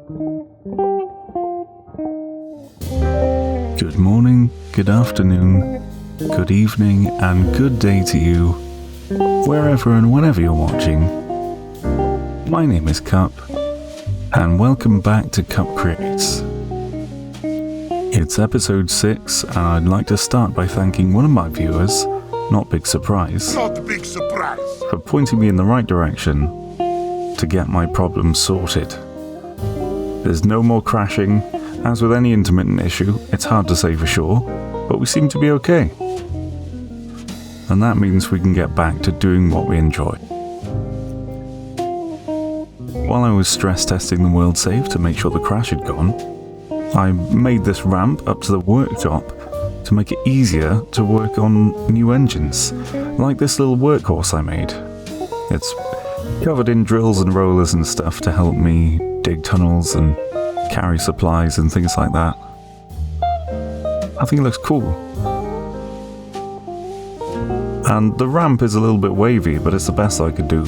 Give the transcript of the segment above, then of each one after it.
Good morning, good afternoon, good evening, and good day to you, wherever and whenever you're watching. My name is Cup, and welcome back to Cup Creates. It's episode 6, and I'd like to start by thanking one of my viewers, not big surprise, for pointing me in the right direction to get my problems sorted. There's no more crashing. As with any intermittent issue, it's hard to say for sure, but we seem to be okay. And that means we can get back to doing what we enjoy. While I was stress testing the world save to make sure the crash had gone, I made this ramp up to the workshop to make it easier to work on new engines, like this little workhorse I made. It's covered in drills and rollers and stuff to help me dig tunnels and carry supplies and things like that. I think it looks cool. And the ramp is a little bit wavy, but it's the best I could do.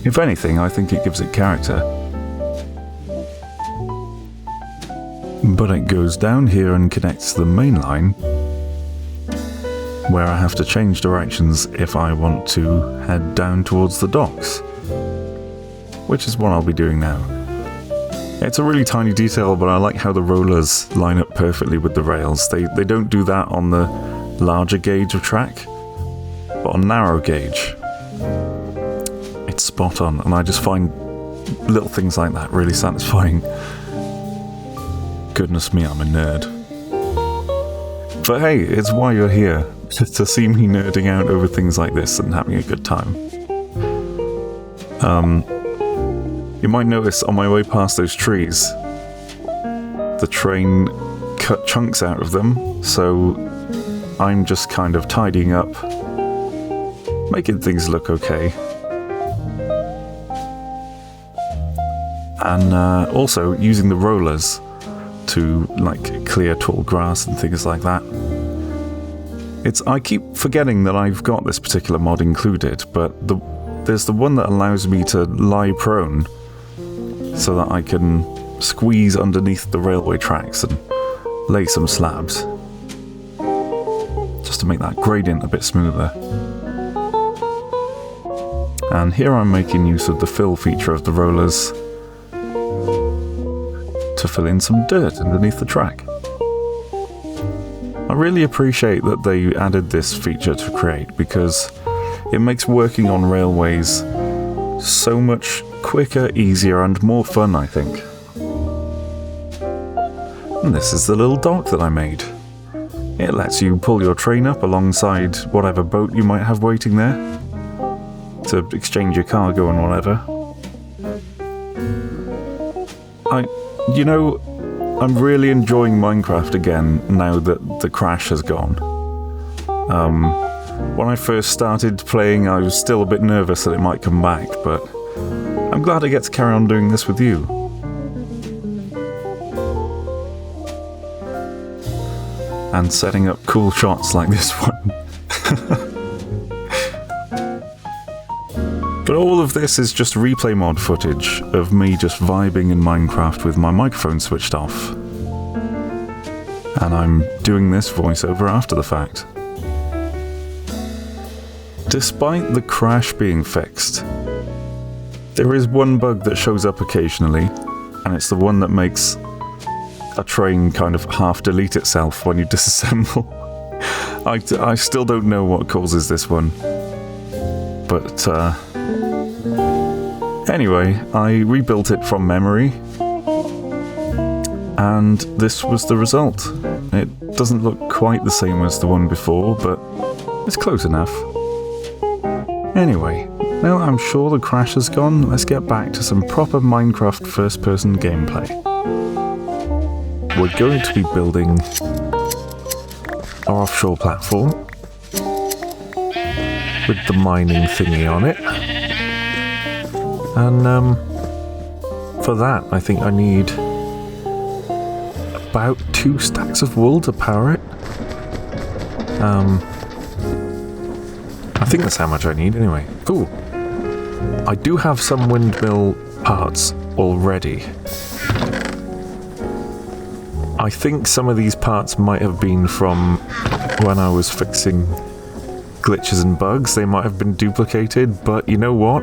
If anything, I think it gives it character. But it goes down here and connects to the main line, where I have to change directions if I want to head down towards the docks, which is what I'll be doing now. It's a really tiny detail, but I like how the rollers line up perfectly with the rails. They don't do that on the larger gauge of track, but on narrow gauge, it's spot on, and I just find little things like that really satisfying. Goodness me, I'm a nerd. But hey, it's why you're here, to see me nerding out over things like this and having a good time. You might notice on my way past those trees, the train cut chunks out of them, so I'm just kind of tidying up, making things look okay. And also using the rollers to clear tall grass and things like that. I keep forgetting that I've got this particular mod included, but there's the one that allows me to lie prone so that I can squeeze underneath the railway tracks and lay some slabs, just to make that gradient a bit smoother. And here I'm making use of the fill feature of the rollers to fill in some dirt underneath the track. I really appreciate that they added this feature to Create, because it makes working on railways so much quicker, easier, and more fun, I think. And this is the little dock that I made. It lets you pull your train up alongside whatever boat you might have waiting there to exchange your cargo and whatever. I'm really enjoying Minecraft again now that the crash has gone. When I first started playing, I was still a bit nervous that it might come back, but I'm glad I get to carry on doing this with you. And setting up cool shots like this one. But all of this is just replay mod footage of me just vibing in Minecraft with my microphone switched off. And I'm doing this voiceover after the fact. Despite the crash being fixed, there is one bug that shows up occasionally, and it's the one that makes a train kind of half delete itself when you disassemble. I still don't know what causes this one. But anyway, I rebuilt it from memory, and this was the result. It doesn't look quite the same as the one before, but it's close enough. Anyway, now that I'm sure the crash has gone, let's get back to some proper Minecraft first-person gameplay. We're going to be building our offshore platform with the mining thingy on it. And for that, I think I need about 2 stacks of wool to power it. I think that's how much I need anyway. Cool. I do have some windmill parts already. I think some of these parts might have been from when I was fixing glitches and bugs. They might have been duplicated, but you know what?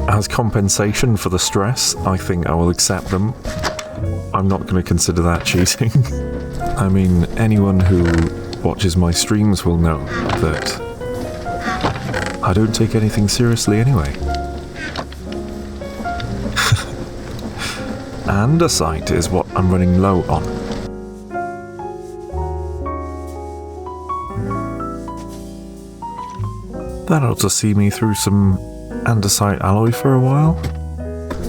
As compensation for the stress, I think I will accept them. I'm not going to consider that cheating. I mean, anyone who watches my streams will know that I don't take anything seriously anyway. Andesite is what I'm running low on. That ought to see me through some andesite alloy for a while.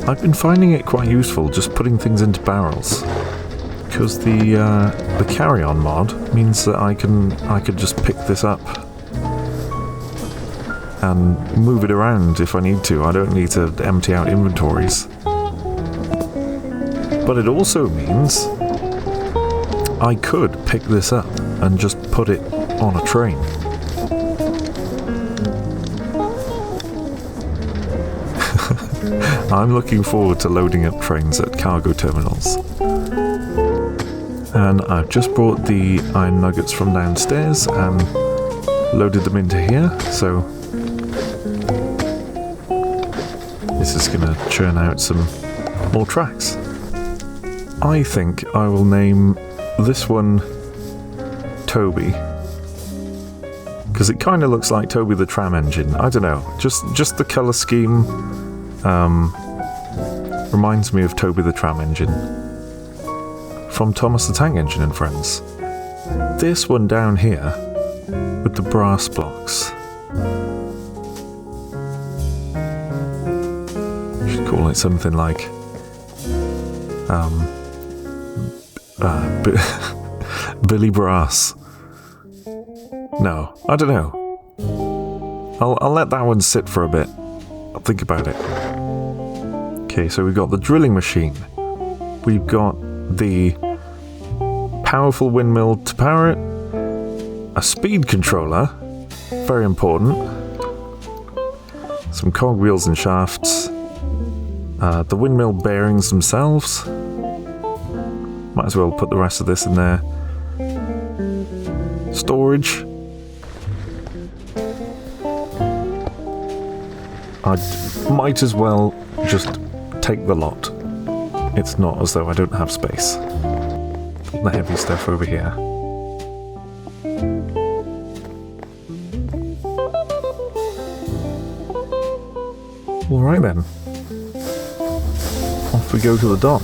I've been finding it quite useful just putting things into barrels, because the carry-on mod means that I could just pick this up and move it around if I need to. I don't need to empty out inventories. But it also means I could pick this up and just put it on a train. I'm looking forward to loading up trains at cargo terminals. And I've just brought the iron nuggets from downstairs and loaded them into here, so this is going to churn out some more tracks. I think I will name this one Toby, because it kind of looks like Toby the Tram Engine. I don't know, just the colour scheme reminds me of Toby the Tram Engine from Thomas the Tank Engine and Friends. This one down here with the brass blocks, you should call it something like Billy Brass. No, I don't know. I'll let that one sit for a bit. I'll think about it. Okay, so we've got the drilling machine. We've got the powerful windmill to power it. A speed controller. Very important. Some cogwheels and shafts. The windmill bearings themselves. Might as well put the rest of this in there. Storage. I might as well just take the lot. It's not as though I don't have space. Put the heavy stuff over here. Alright then. Off we go to the dock.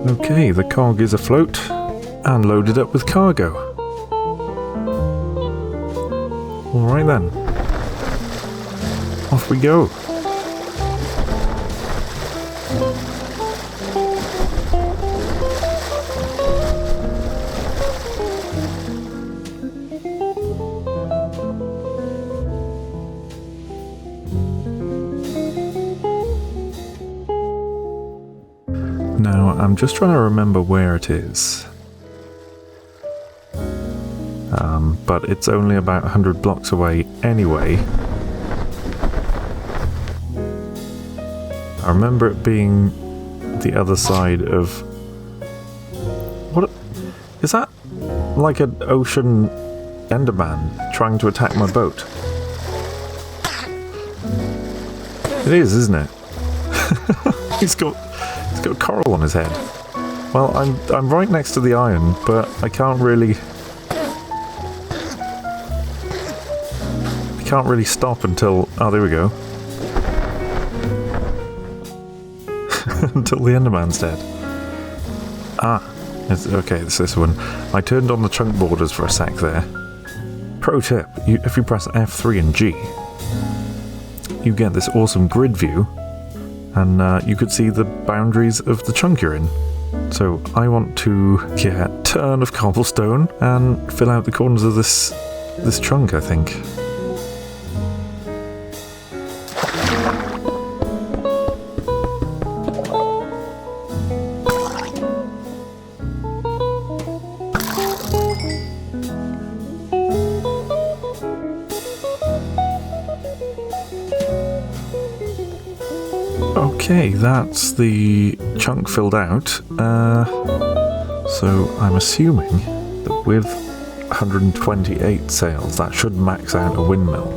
Okay, the cog is afloat and loaded up with cargo. Alright then. Off we go. Now, I'm just trying to remember where it is. But it's only about 100 blocks away anyway. I remember it being the other side of... What? Is that like an ocean enderman trying to attack my boat? It is, isn't it? He's got coral on his head. Well, I'm right next to the iron, but I can't really stop until... Oh, there we go. Until the Enderman's dead. Ah, okay, it's this one. I turned on the chunk borders for a sec there. Pro tip, if you press F3 and G, you get this awesome grid view, and you could see the boundaries of the chunk you're in. So I want to get a ton of cobblestone and fill out the corners of this chunk, I think. Okay, that's the chunk filled out. So I'm assuming that with 128 sails, that should max out a windmill.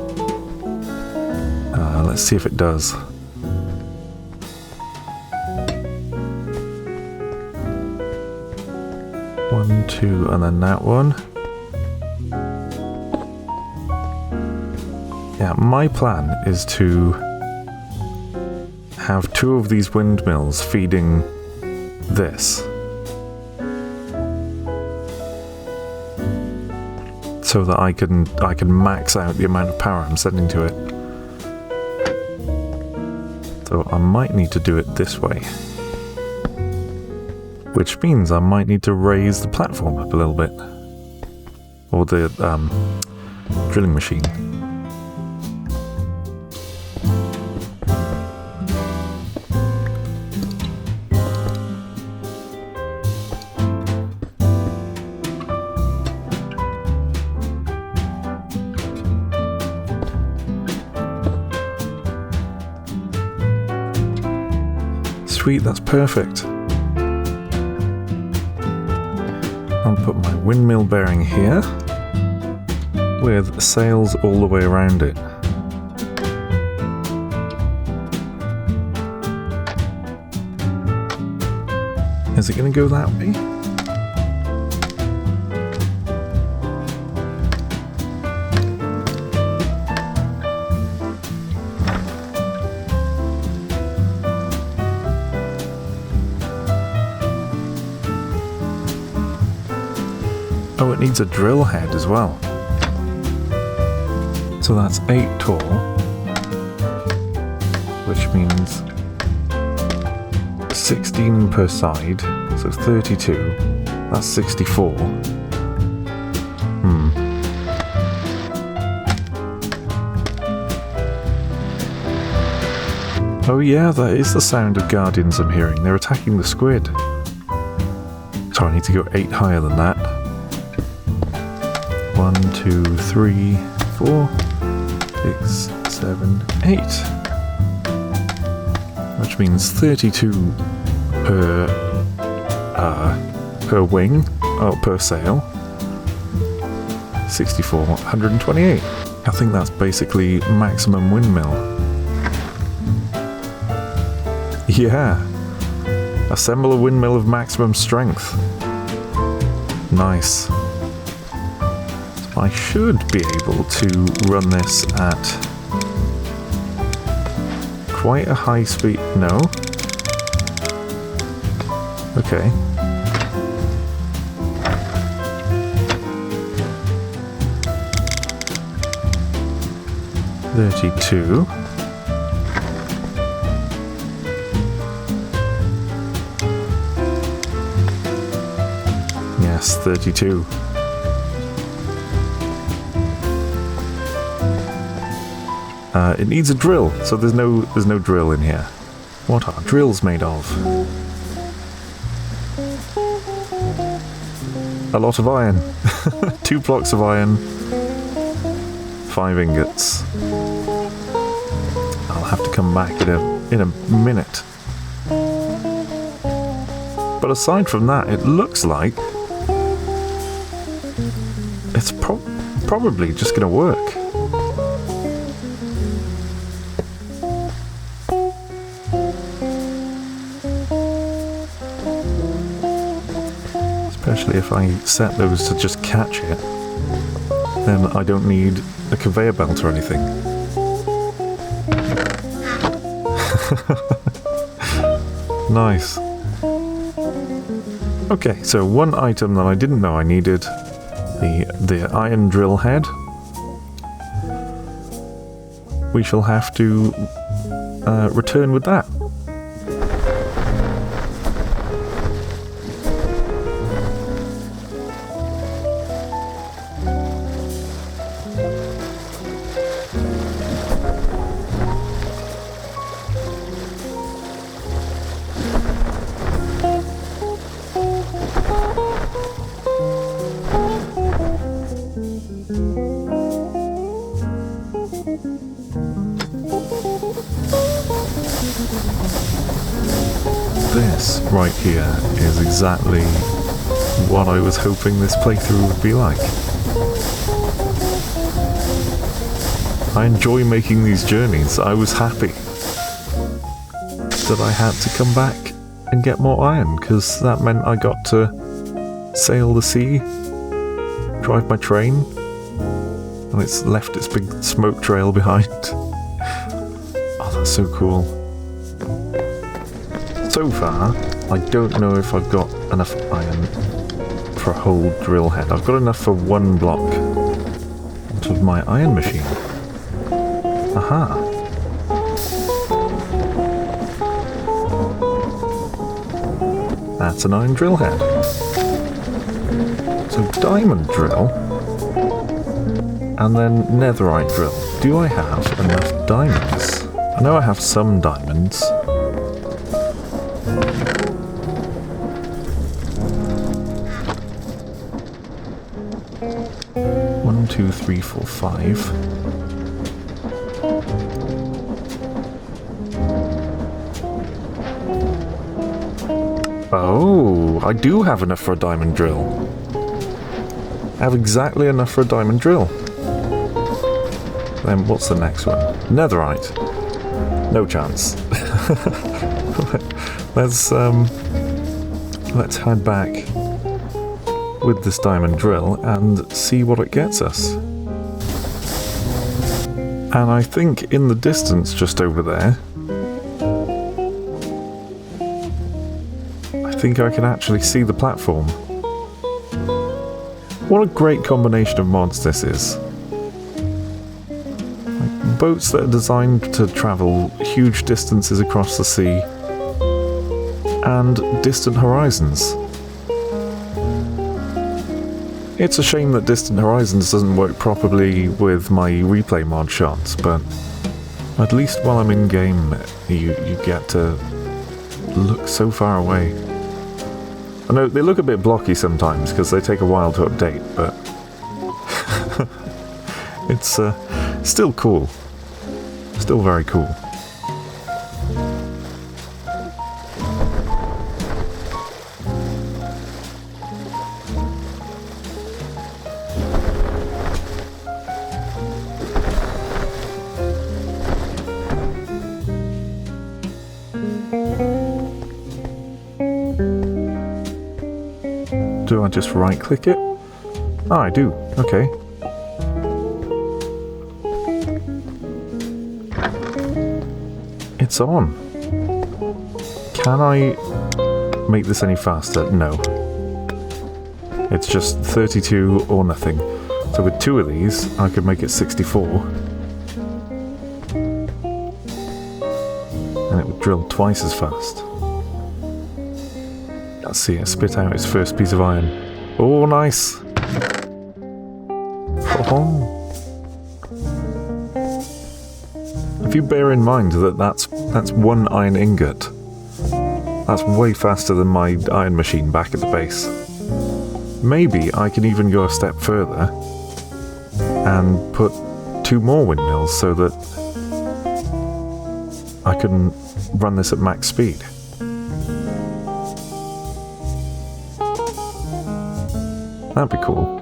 Let's see if it does. 1, 2, and then that one. Yeah, my plan is to have 2 of these windmills feeding this. So that I can max out the amount of power I'm sending to it. So I might need to do it this way. Which means I might need to raise the platform up a little bit. Or the drilling machine. Sweet, that's perfect. I'll put my windmill bearing here, with sails all the way around it. Is it going to go that way? Oh, it needs a drill head as well. So that's 8 tall, which means 16 per side, so 32. That's 64. Oh yeah, that is the sound of guardians I'm hearing. They're attacking the squid. So I need to go 8 higher than that. 1, 2, 3, 4, 6, 7, 8. Which means 32 per wing, per sail. 64, 128. I think that's basically maximum windmill. Yeah. Assemble a windmill of maximum strength. Nice. I should be able to run this at quite a high speed. No? Okay. $32. Yes, 32. It needs a drill, so there's no drill in here. What are drills made of? A lot of iron. 2 blocks of iron. 5 ingots. I'll have to come back in a minute. But aside from that, it looks like it's probably just going to work. Especially if I set those to just catch it, then I don't need a conveyor belt or anything. Nice. Okay, so one item that I didn't know I needed, the iron drill head. We shall have to return with that. This right here is exactly what I was hoping this playthrough would be like. I enjoy making these journeys. I was happy that I had to come back and get more iron, because that meant I got to sail the sea, drive my train, and it's left its big smoke trail behind. Oh, that's so cool. So far, I don't know if I've got enough iron for a whole drill head. I've got enough for one block out of my iron machine. Aha! That's an iron drill head. So diamond drill, and then netherite drill. Do I have enough diamonds? I know I have some diamonds. 1, 2, 3, 4, 5. Oh, I do have enough for a diamond drill. I have exactly enough for a diamond drill. Then what's the next one? Netherite. No chance. Let's head back with this diamond drill and see what it gets us. And I think in the distance just over there, I think I can actually see the platform. What a great combination of mods this is. Like, boats that are designed to travel huge distances across the sea and distant horizons. It's a shame that Distant Horizons doesn't work properly with my replay mod shots, but at least while I'm in game, you get to look so far away. I know they look a bit blocky sometimes because they take a while to update, but it's still cool. Still very cool. Do I just right click it? Oh, I do. Okay. It's on. Can I make this any faster? No. It's just 32 or nothing. So with 2 of these, I could make it 64. And it would drill twice as fast. Let's see it spit out its first piece of iron. Oh, nice! Oh. If you bear in mind that that's 1 iron ingot, that's way faster than my iron machine back at the base. Maybe I can even go a step further and put 2 more windmills so that I can run this at max speed. That'd be cool.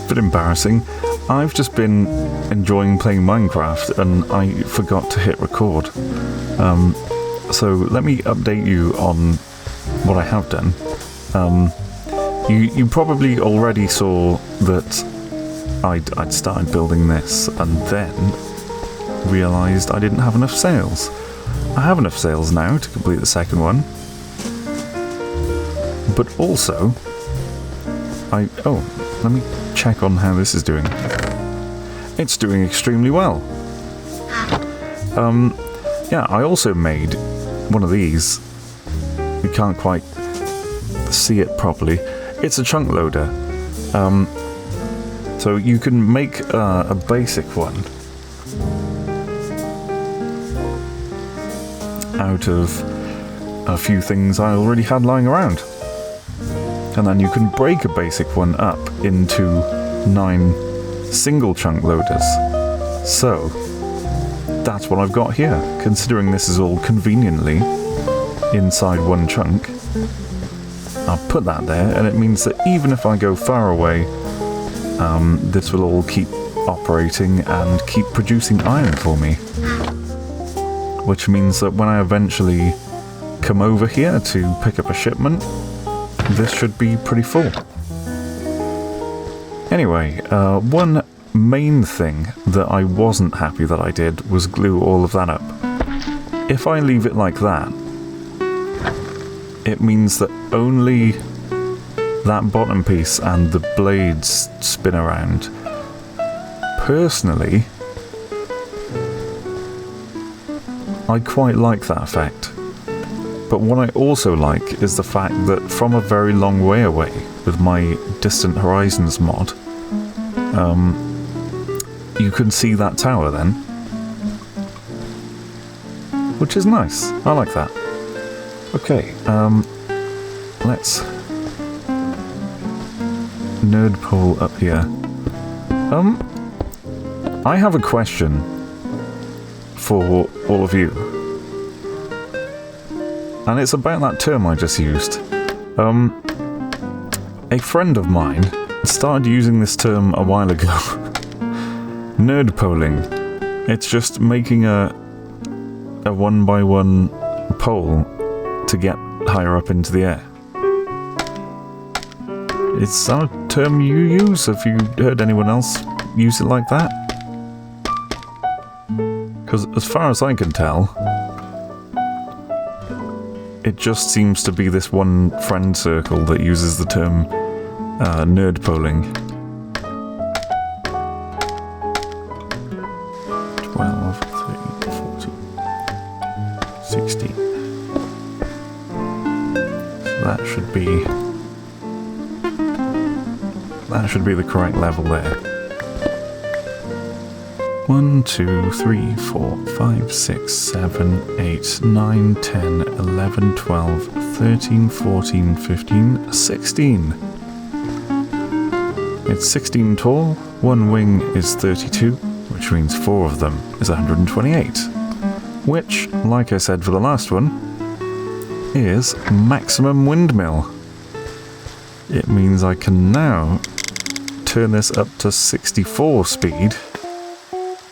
Bit embarrassing. I've just been enjoying playing Minecraft and I forgot to hit record. So let me update you on what I have done. You probably already saw that I'd started building this, and then realised I didn't have enough sails. I have enough sails now to complete the second one. But also, let me check on how this is doing. It's doing extremely well. Yeah, I also made one of these. You can't quite see it properly. It's a chunk loader. So you can make a basic one out of a few things I already had lying around. And then you can break a basic one up into 9 single chunk loaders. So that's what I've got here, considering this is all conveniently inside one chunk. I'll put that there, and it means that even if I go far away, this will all keep operating and keep producing iron for me. Which means that when I eventually come over here to pick up a shipment, this should be pretty full. Anyway, one main thing that I wasn't happy that I did was glue all of that up. If I leave it like that, it means that only that bottom piece and the blades spin around. Personally, I quite like that effect. But what I also like is the fact that from a very long way away with my Distant Horizons mod, you can see that tower then. Which is nice. I like that. Okay, let's nerd pole up here. I have a question for all of you. And it's about that term I just used. A friend of mine started using this term a while ago. Nerd polling. It's just making a 1x1 pole to get higher up into the air. Is that a term you use? Have you heard anyone else use it like that? Because as far as I can tell, it just seems to be this one friend circle that uses the term nerd polling. 12, 13, 14, 16. So that should be the correct level there. 1, 2, 3, 4, 5, 6, 7, 8, 9, 10, 11, 12, 13, 14, 15, 16. It's 16 tall, one wing is 32, which means 4 of them is 128. Which, like I said for the last one, is maximum windmill. It means I can now turn this up to 64 speed,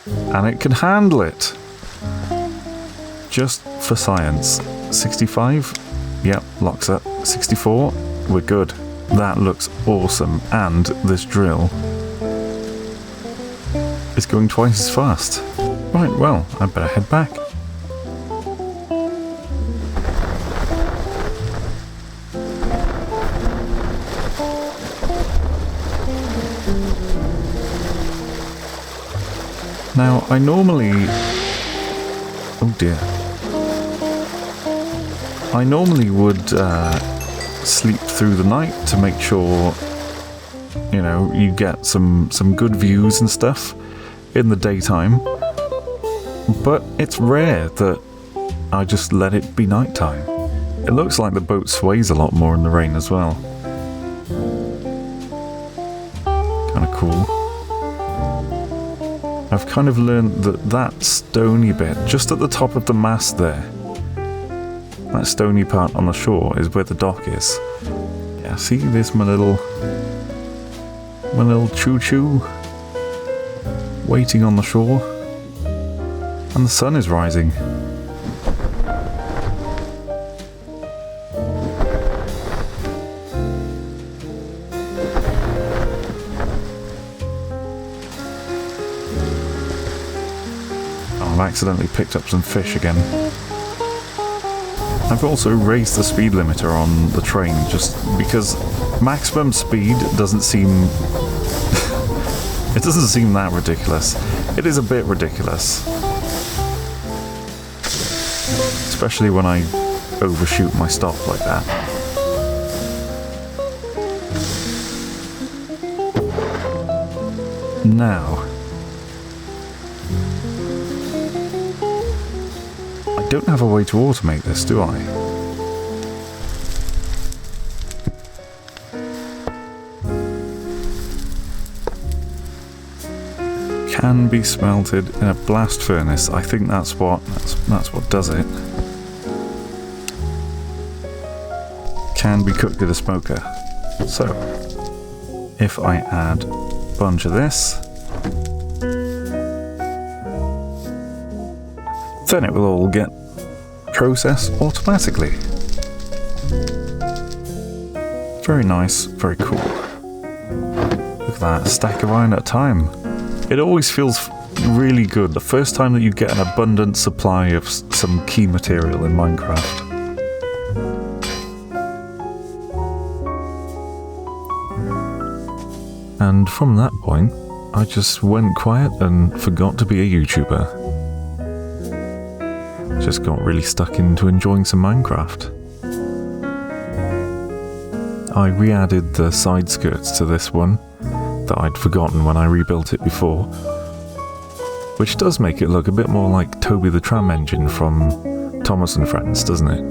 and it can handle it. Just for science. 65, yep, locks up. 64, we're good. That looks awesome, and this drill is going twice as fast. Right, well, I better head back. Now, I normally... Oh dear. I normally would sleep through the night to make sure, you know, you get some good views and stuff in the daytime. But it's rare that I just let it be nighttime. It looks like the boat sways a lot more in the rain as well. Kinda cool. I've kind of learned that stony bit, just at the top of the mast there, that stony part on the shore is where the dock is. Yeah, see, there's my little choo-choo waiting on the shore, and the sun is rising. I've accidentally picked up some fish again. I've also raised the speed limiter on the train just because maximum speed doesn't seem... it doesn't seem that ridiculous. It is a bit ridiculous. Especially when I overshoot my stop like that. Now, I don't have a way to automate this, do I? Can be smelted in a blast furnace. I think that's what does it. Can be cooked in a smoker. So, if I add a bunch of this, then it will all get processed automatically. Very nice, very cool. Look at that, a stack of iron at a time. It always feels really good the first time that you get an abundant supply of some key material in Minecraft. And from that point, I just went quiet and forgot to be a YouTuber. Just got really stuck into enjoying some Minecraft. I re-added the side skirts to this one that I'd forgotten when I rebuilt it before, which does make it look a bit more like Toby the Tram Engine from Thomas and Friends, doesn't it?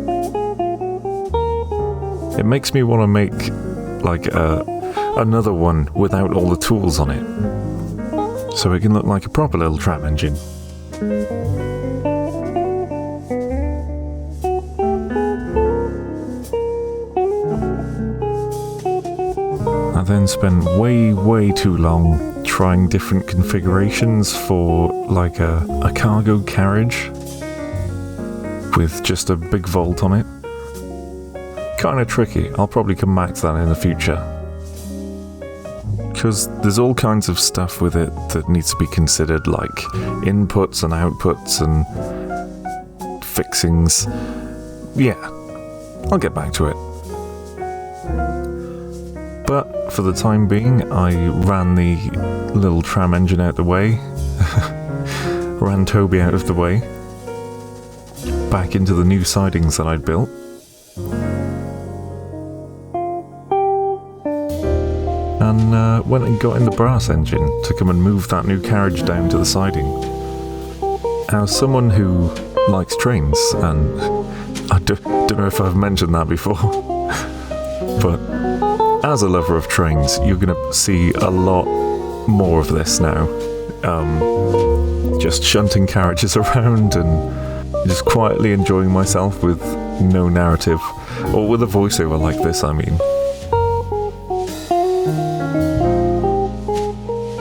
It makes me want to make like another one without all the tools on it, so it can look like a proper little tram engine. I then spent way too long trying different configurations for like a cargo carriage with just a big vault on it. Kind of tricky. I'll probably come back to that in the future, because there's all kinds of stuff with it that needs to be considered, like inputs and outputs and fixings. Yeah, I'll get back to it. But for the time being, I ran the little tram engine out the way, ran Toby out of the way, back into the new sidings that I'd built. And went and got in the brass engine to come and move that new carriage down to the siding. As someone who likes trains, and I don't know if I've mentioned that before, but as a lover of trains, you're going to see a lot more of this now. Just shunting carriages around and just quietly enjoying myself with no narrative, or with a voiceover like this, I mean.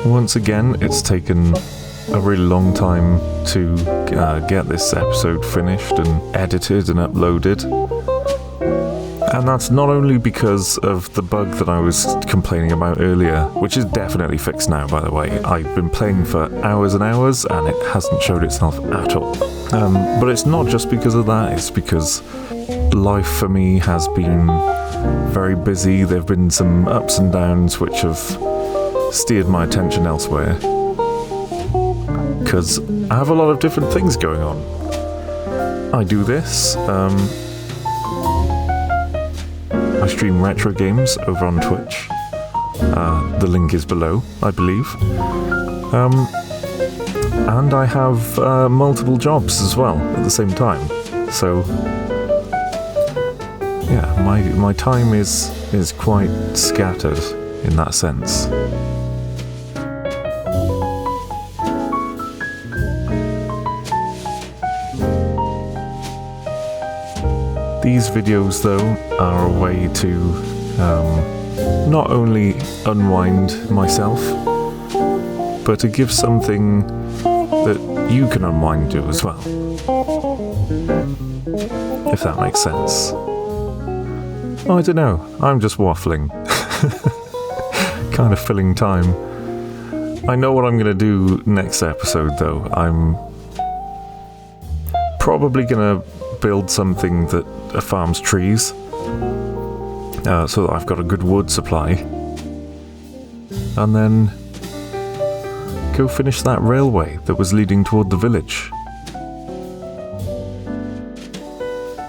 Once again, it's taken a really long time to get this episode finished and edited and uploaded. And that's not only because of the bug that I was complaining about earlier, which is definitely fixed now, by the way. I've been playing for hours and hours and it hasn't showed itself at all. But it's not just because of that, it's because life for me has been very busy. There have been some ups and downs which have steered my attention elsewhere, because I have a lot of different things going on. I do this, I stream retro games over on Twitch. The link is below, I believe. And I have multiple jobs as well at the same time. So yeah, my time is quite scattered in that sense. These videos, though, are a way to not only unwind myself, but to give something that you can unwind to as well. If that makes sense. Oh, I don't know, I'm just waffling. Kind of filling time. I know what I'm going to do next episode, though. probably gonna build something that farms trees, so that I've got a good wood supply, and then go finish that railway that was leading toward the village.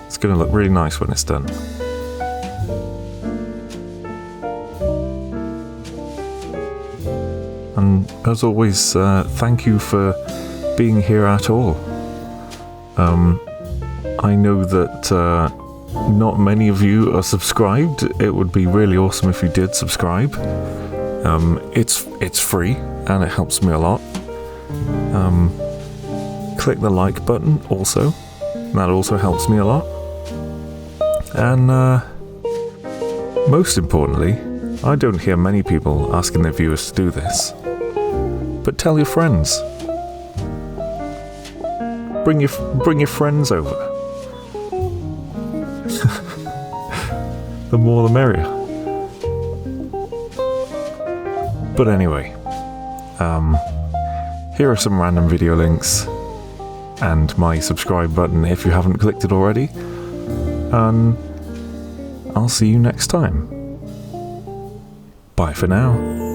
It's gonna look really nice when it's done. And as always, thank you for being here at all. I know that not many of you are subscribed. It would be really awesome if you did subscribe. It's free and it helps me a lot. Click the like button also. That also helps me a lot. And most importantly, I don't hear many people asking their viewers to do this. But tell your friends. Bring your friends over. The more the merrier. But anyway, here are some random video links and my subscribe button if you haven't clicked it already. And I'll see you next time. Bye for now.